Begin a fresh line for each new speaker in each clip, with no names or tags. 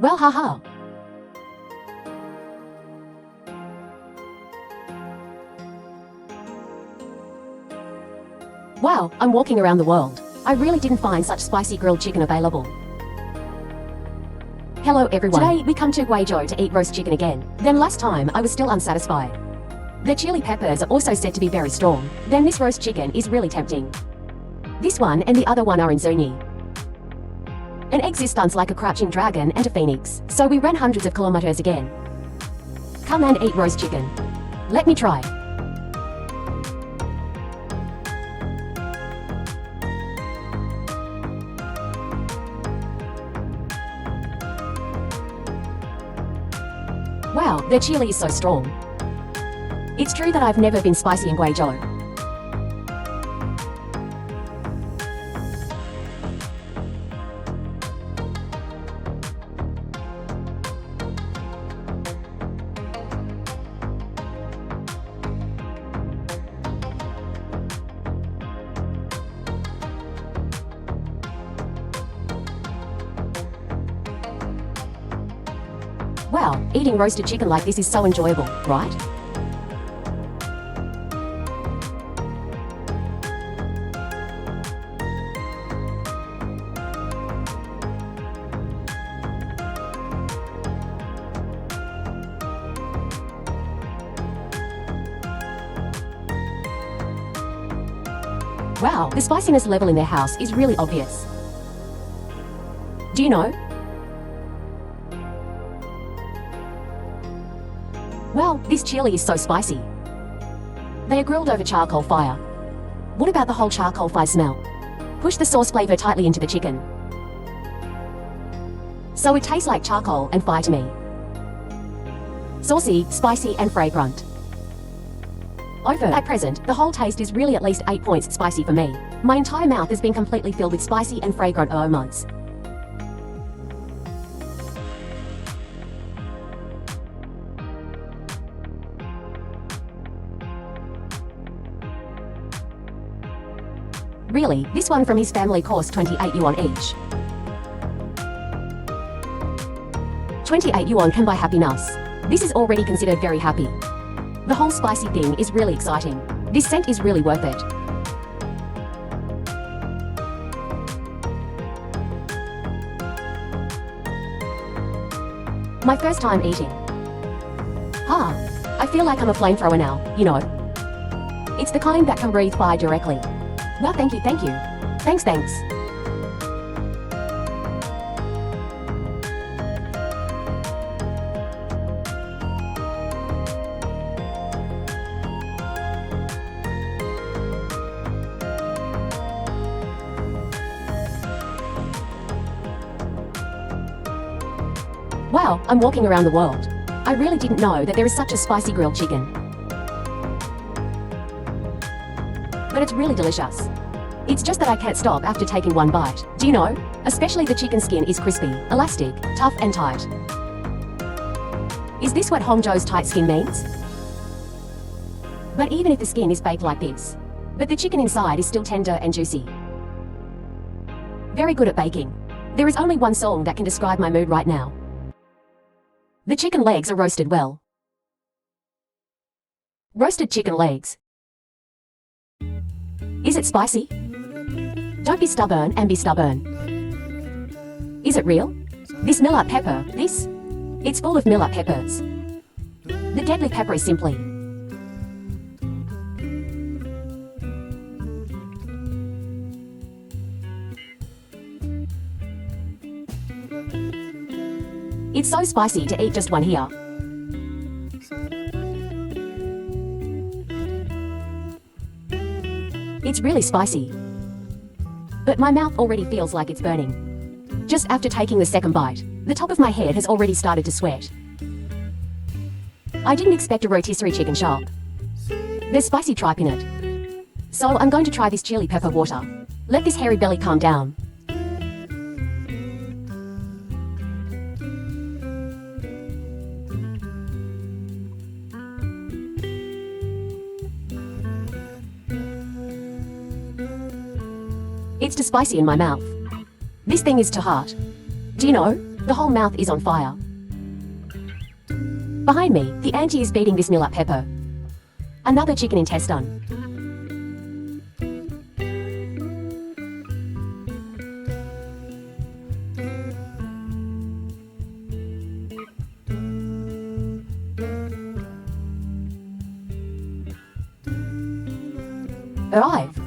Well, haha. Wow, I'm walking around the world. I really didn't find such spicy grilled chicken available. Hello everyone. Today we come to Guizhou to eat roast chicken again. Then last time I was still unsatisfied. The chili peppers are also said to be very strong. Then this roast chicken is really tempting. This one and the other one are in zuni. An existence like a crouching dragon and a phoenix. So we ran hundreds of kilometers again. Come and eat roast chicken. Let me try. Wow, the chili is so strong. It's true that I've never been spicy in Guizhou. Wow, eating roasted chicken like this is so enjoyable, right? Wow, the spiciness level in their house is really obvious. Do you know? Well, this chili is so spicy. They are grilled over charcoal fire. What about the whole charcoal fire smell? Push the sauce flavor tightly into the chicken. So it tastes like charcoal and fire to me. Saucy, spicy and fragrant. Over at present, the whole taste is really at least 8 points spicy for me. My entire mouth has been completely filled with spicy and fragrant aromas. Really, this one from his family cost 28 yuan each. 28 yuan can buy happiness. This is already considered very happy. The whole spicy thing is really exciting. This scent is really worth it. My first time eating. I feel like I'm a flamethrower now, you know. It's the kind that can breathe fire directly. Well, thank you. Thanks. Wow, I'm walking around the world. I really didn't know that there is such a spicy grilled chicken. But it's really delicious. It's just that I can't stop after taking one bite. Do you know? Especially the chicken skin is crispy, elastic, tough and tight. Is this what Hongzhou's tight skin means? But even if the skin is baked like this, but the chicken inside is still tender and juicy. Very good at baking. There is only one song that can describe my mood right now. The chicken legs are roasted well. Roasted chicken legs. Is it spicy? Don't be stubborn and be stubborn. Is it real? This millet pepper, it's full of millet peppers. The deadly pepper is simply. It's so spicy to eat just one here. It's really spicy. But my mouth already feels like it's burning. Just after taking the second bite, the top of my head has already started to sweat. I didn't expect a rotisserie chicken shop. There's spicy tripe in it. So I'm going to try this chili pepper water. Let this hairy belly calm down. It's too spicy in my mouth. This thing is too hot. Do you know? The whole mouth is on fire. Behind me, the auntie is beating this meal up pepper. Another chicken intestine. Arrive.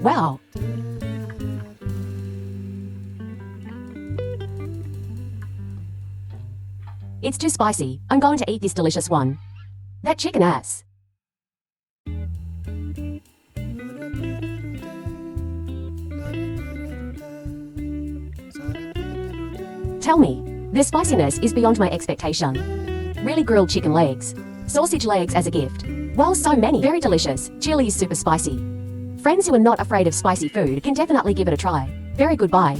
Wow. It's too spicy. I'm going to eat this delicious one. That chicken ass. Tell me, the spiciness is beyond my expectation. Really grilled chicken legs. Sausage legs as a gift. Wow, so many. Very delicious. Chili is super spicy. Friends who are not afraid of spicy food can definitely give it a try. Very good, bye.